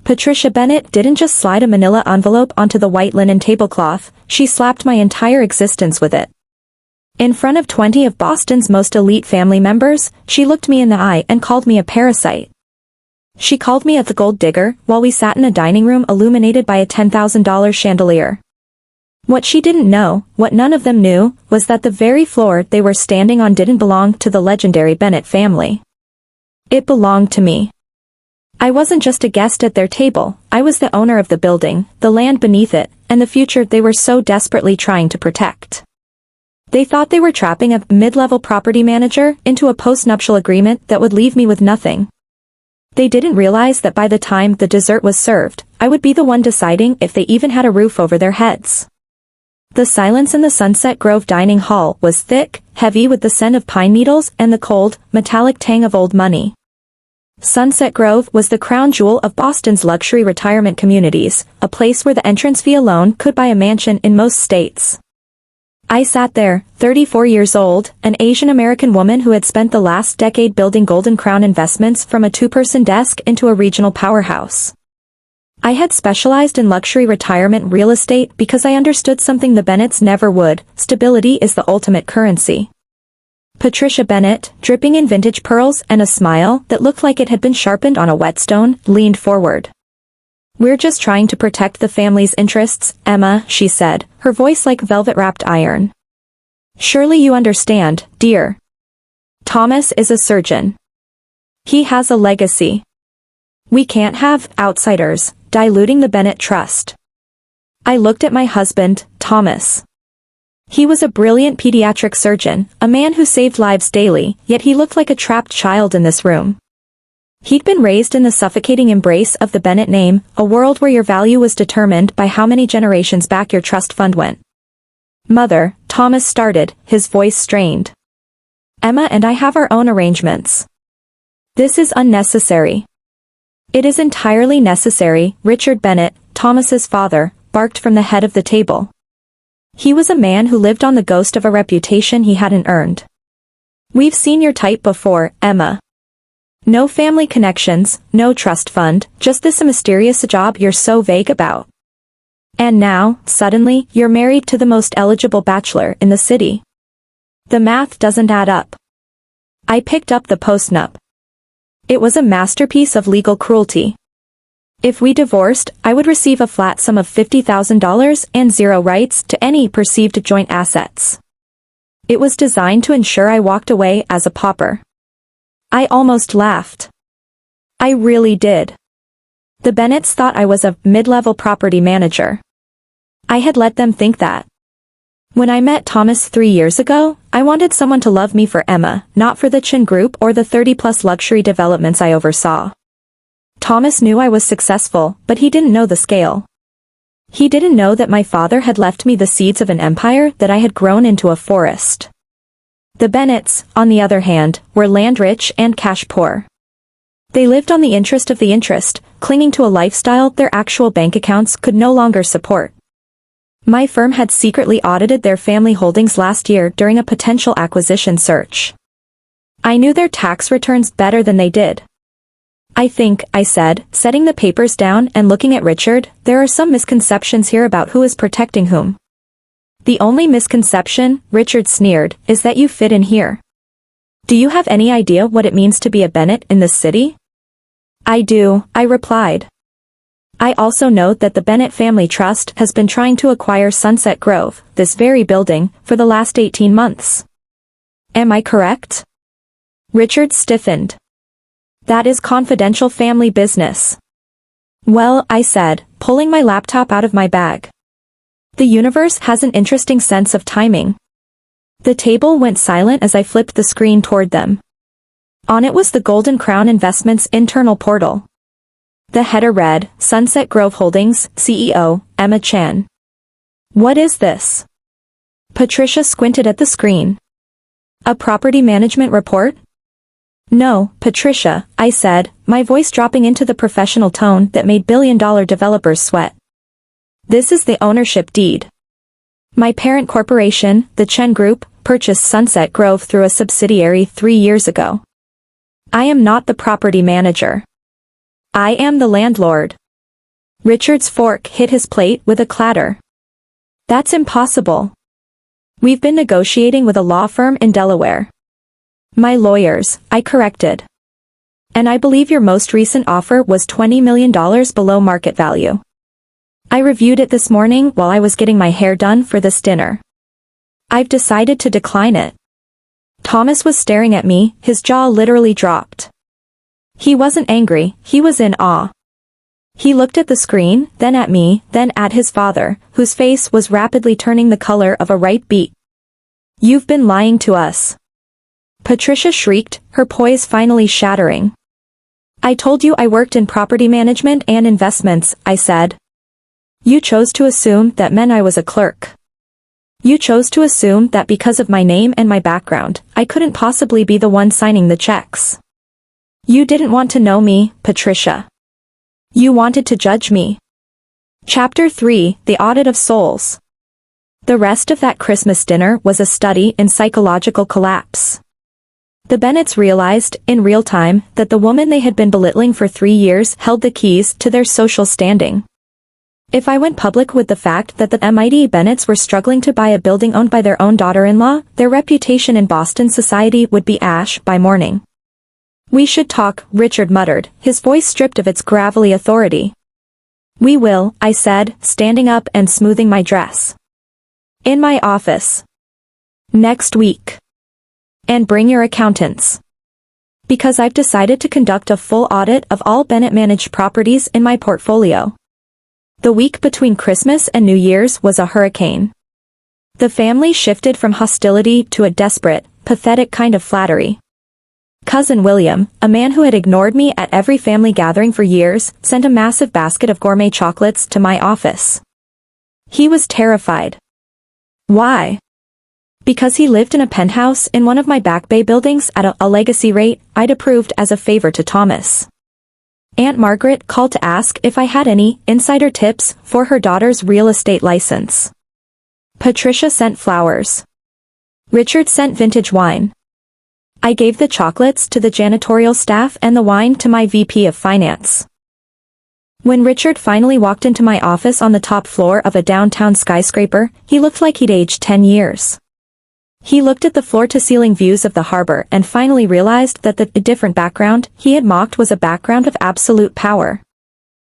Patricia Bennett didn't just slide a manila envelope onto the white linen tablecloth, she slapped my entire existence with it. In front of 20 of Boston's most elite family members, she looked me in the eye and called me a parasite. She called me a gold digger while we sat in a dining room illuminated by a $10,000 chandelier. What she didn't know, what none of them knew, was that the very floor they were standing on didn't belong to the legendary Bennett family. It belonged to me. I wasn't just a guest at their table, I was the owner of the building, the land beneath it, and the future they were so desperately trying to protect. They thought they were trapping a mid-level property manager into a post-nuptial agreement that would leave me with nothing. They didn't realize that by the time the dessert was served, I would be the one deciding if they even had a roof over their heads. The silence in the Sunset Grove dining hall was thick, heavy with the scent of pine needles and the cold, metallic tang of old money. Sunset Grove was the crown jewel of Boston's luxury retirement communities, a place where the entrance fee alone could buy a mansion in most states. I sat there, 34 years old, an Asian American woman who had spent the last decade building Golden Crown investments from a two-person desk into a regional powerhouse. I had specialized in luxury retirement real estate because I understood something the Bennetts never would: stability is the ultimate currency. Patricia Bennett, dripping in vintage pearls and a smile that looked like it had been sharpened on a whetstone, leaned forward. "We're just trying to protect the family's interests, Emma," she said, her voice like velvet-wrapped iron. "Surely you understand, dear. Thomas is a surgeon. He has a legacy. We can't have outsiders diluting the Bennett trust." I looked at my husband, Thomas. He was a brilliant pediatric surgeon, a man who saved lives daily, yet he looked like a trapped child in this room. He'd been raised in the suffocating embrace of the Bennett name, a world where your value was determined by how many generations back your trust fund went. "Mother," Thomas started, his voice strained. "Emma and I have our own arrangements. This is unnecessary." "It is entirely necessary," Richard Bennett, Thomas's father, barked from the head of the table. He was a man who lived on the ghost of a reputation he hadn't earned. "We've seen your type before, Emma. No family connections, no trust fund, just this mysterious job you're so vague about. And now, suddenly, you're married to the most eligible bachelor in the city. The math doesn't add up." I picked up the post-nup. It was a masterpiece of legal cruelty. If we divorced, I would receive a flat sum of $50,000 and zero rights to any perceived joint assets. It was designed to ensure I walked away as a pauper. I almost laughed. I really did. The Bennetts thought I was a mid-level property manager. I had let them think that. When I met Thomas 3 years ago, I wanted someone to love me for Emma, not for the Chen Group or the 30-plus luxury developments I oversaw. Thomas knew I was successful, but he didn't know the scale. He didn't know that my father had left me the seeds of an empire that I had grown into a forest. The Bennetts, on the other hand, were land-rich and cash-poor. They lived on the interest of the interest, clinging to a lifestyle their actual bank accounts could no longer support. My firm had secretly audited their family holdings last year during a potential acquisition search. I knew their tax returns better than they did. "I think," I said, setting the papers down and looking at Richard, "there are some misconceptions here about who is protecting whom." "The only misconception," Richard sneered, "is that you fit in here. Do you have any idea what it means to be a Bennett in this city?" "I do," I replied. "I also note that the Bennett Family Trust has been trying to acquire Sunset Grove, this very building, for the last 18 months. Am I correct?" Richard stiffened. "That is confidential family business." "Well," I said, pulling my laptop out of my bag. "The universe has an interesting sense of timing." The table went silent as I flipped the screen toward them. On it was the Golden Crown Investments internal portal. The header read, "Sunset Grove Holdings, CEO, Emma Chen." "What is this?" Patricia squinted at the screen. "A property management report?" "No, Patricia," I said, my voice dropping into the professional tone that made billion-dollar developers sweat. "This is the ownership deed. My parent corporation, the Chen Group, purchased Sunset Grove through a subsidiary 3 years ago. I am not the property manager. I am the landlord." Richard's fork hit his plate with a clatter. That's impossible. We've been negotiating with a law firm in Delaware. My lawyers, I corrected. And I believe your most recent offer was $20 million below market value. I reviewed it this morning while I was getting my hair done for this dinner. I've decided to decline it. Thomas was staring at me, his jaw literally dropped. He wasn't angry, he was in awe. He looked at the screen, then at me, then at his father, whose face was rapidly turning the color of a ripe beet. You've been lying to us. Patricia shrieked, her poise finally shattering. I told you I worked in property management and investments, I said. You chose to assume that meant I was a clerk. You chose to assume that because of my name and my background, I couldn't possibly be the one signing the checks. You didn't want to know me, Patricia. You wanted to judge me. Chapter 3, The Audit of Souls. The rest of that Christmas dinner was a study in psychological collapse. The Bennetts realized, in real time, that the woman they had been belittling for 3 years held the keys to their social standing. If I went public with the fact that the mighty Bennetts were struggling to buy a building owned by their own daughter-in-law, their reputation in Boston society would be ash by morning. We should talk, Richard muttered, his voice stripped of its gravelly authority. We will, I said, standing up and smoothing my dress. In my office. Next week. And bring your accountants. Because I've decided to conduct a full audit of all Bennett-managed properties in my portfolio. The week between Christmas and New Year's was a hurricane. The family shifted from hostility to a desperate, pathetic kind of flattery. Cousin William, a man who had ignored me at every family gathering for years, sent a massive basket of gourmet chocolates to my office. He was terrified. Why? Because he lived in a penthouse in one of my Back Bay buildings at a legacy rate I'd approved as a favor to Thomas. Aunt Margaret called to ask if I had any insider tips for her daughter's real estate license. Patricia sent flowers. Richard sent vintage wine. I gave the chocolates to the janitorial staff and the wine to my VP of Finance. When Richard finally walked into my office on the top floor of a downtown skyscraper, he looked like he'd aged 10 years. He looked at the floor-to-ceiling views of the harbor and finally realized that the different background he had mocked was a background of absolute power.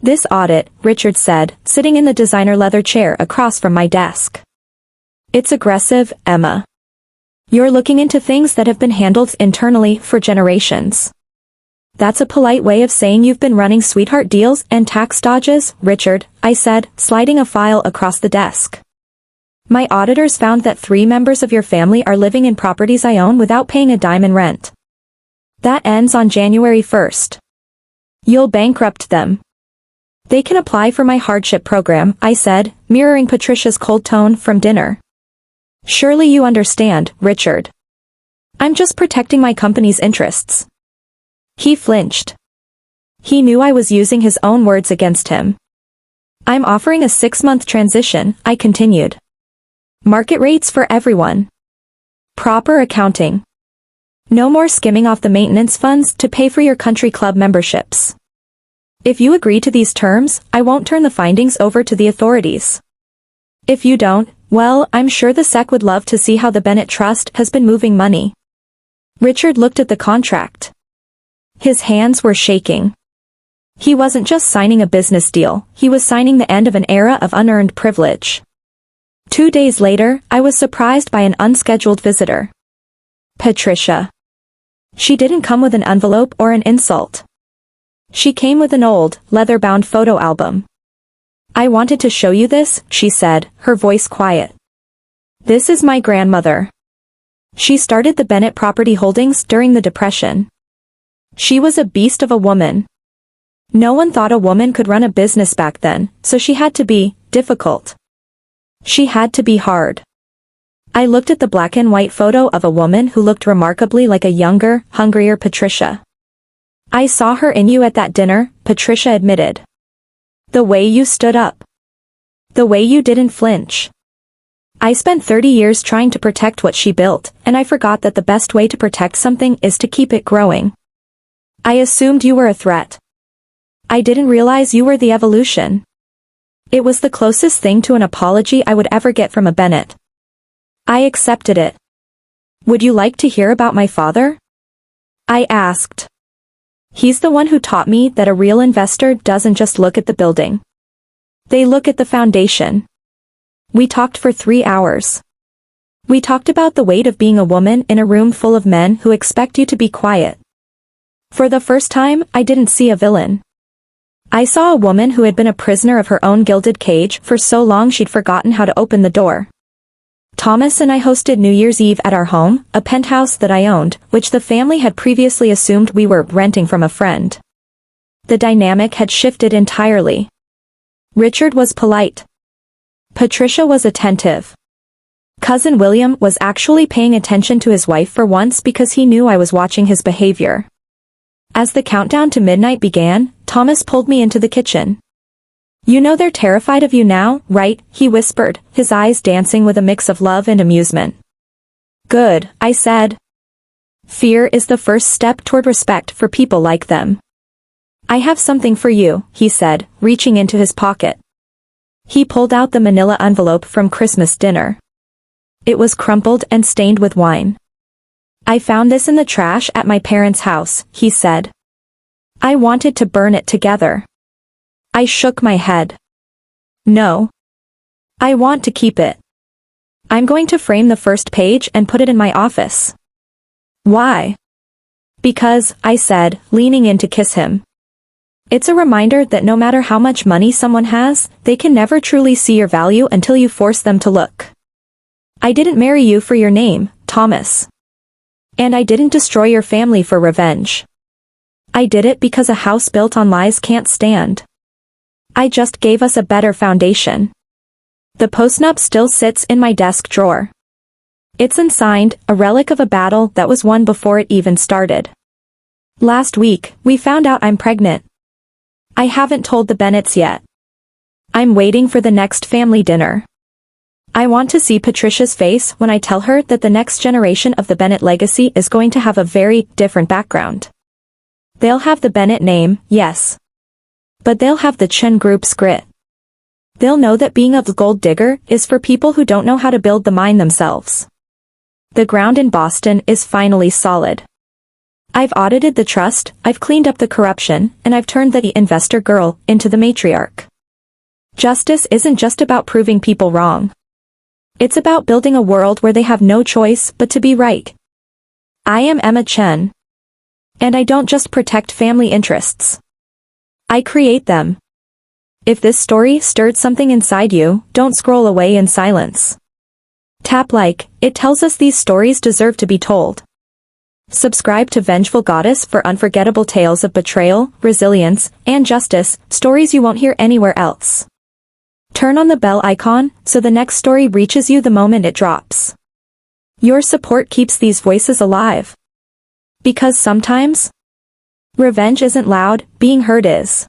This audit, Richard said, sitting in the designer leather chair across from my desk. It's aggressive, Emma. You're looking into things that have been handled internally for generations. That's a polite way of saying you've been running sweetheart deals and tax dodges, Richard, I said, sliding a file across the desk. My auditors found that 3 members of your family are living in properties I own without paying a dime in rent. That ends on January 1st. You'll bankrupt them. They can apply for my hardship program, I said, mirroring Patricia's cold tone from dinner. Surely you understand, Richard. I'm just protecting my company's interests. He flinched. He knew I was using his own words against him. I'm offering a 6-month transition, I continued. Market rates for everyone. Proper accounting. No more skimming off the maintenance funds to pay for your country club memberships. If you agree to these terms, I won't turn the findings over to the authorities. If you don't, well, I'm sure the SEC would love to see how the Bennett Trust has been moving money. Richard looked at the contract. His hands were shaking. He wasn't just signing a business deal, he was signing the end of an era of unearned privilege. 2 days later, I was surprised by an unscheduled visitor. Patricia. She didn't come with an envelope or an insult. She came with an old, leather-bound photo album. I wanted to show you this, she said, her voice quiet. This is my grandmother. She started the Bennett property holdings during the Depression. She was a beast of a woman. No one thought a woman could run a business back then, so she had to be difficult. She had to be hard. I looked at the black and white photo of a woman who looked remarkably like a younger, hungrier Patricia. I saw her in you at that dinner, Patricia admitted. The way you stood up. The way you didn't flinch. I spent 30 years trying to protect what she built, and I forgot that the best way to protect something is to keep it growing. I assumed you were a threat. I didn't realize you were the evolution. It was the closest thing to an apology I would ever get from a Bennett. I accepted it. Would you like to hear about my father? I asked. He's the one who taught me that a real investor doesn't just look at the building. They look at the foundation. We talked for 3 hours. We talked about the weight of being a woman in a room full of men who expect you to be quiet. For the first time, I didn't see a villain. I saw a woman who had been a prisoner of her own gilded cage for so long she'd forgotten how to open the door. Thomas and I hosted New Year's Eve at our home, a penthouse that I owned, which the family had previously assumed we were renting from a friend. The dynamic had shifted entirely. Richard was polite. Patricia was attentive. Cousin William was actually paying attention to his wife for once because he knew I was watching his behavior. As the countdown to midnight began, Thomas pulled me into the kitchen. You know they're terrified of you now, right? He whispered, his eyes dancing with a mix of love and amusement. Good, I said. Fear is the first step toward respect for people like them. I have something for you, he said, reaching into his pocket. He pulled out the manila envelope from Christmas dinner. It was crumpled and stained with wine. I found this in the trash at my parents' house, he said. I wanted to burn it together. I shook my head. No. I want to keep it. I'm going to frame the first page and put it in my office. Why? Because, I said, leaning in to kiss him. It's a reminder that no matter how much money someone has, they can never truly see your value until you force them to look. I didn't marry you for your name, Thomas. And I didn't destroy your family for revenge. I did it because a house built on lies can't stand. I just gave us a better foundation. The post-nup still sits in my desk drawer. It's unsigned, a relic of a battle that was won before it even started. Last week, we found out I'm pregnant. I haven't told the Bennetts yet. I'm waiting for the next family dinner. I want to see Patricia's face when I tell her that the next generation of the Bennett legacy is going to have a very different background. They'll have the Bennett name, yes. But they'll have the Chen Group's grit. They'll know that being a gold digger is for people who don't know how to build the mine themselves. The ground in Boston is finally solid. I've audited the trust, I've cleaned up the corruption, and I've turned the investor girl into the matriarch. Justice isn't just about proving people wrong. It's about building a world where they have no choice but to be right. I am Emma Chen. And I don't just protect family interests. I create them. If this story stirred something inside you, don't scroll away in silence. Tap like, it tells us these stories deserve to be told. Subscribe to Vengeful Goddess for unforgettable tales of betrayal, resilience, and justice, stories you won't hear anywhere else. Turn on the bell icon, so the next story reaches you the moment it drops. Your support keeps these voices alive. Because sometimes, revenge isn't loud, being heard is.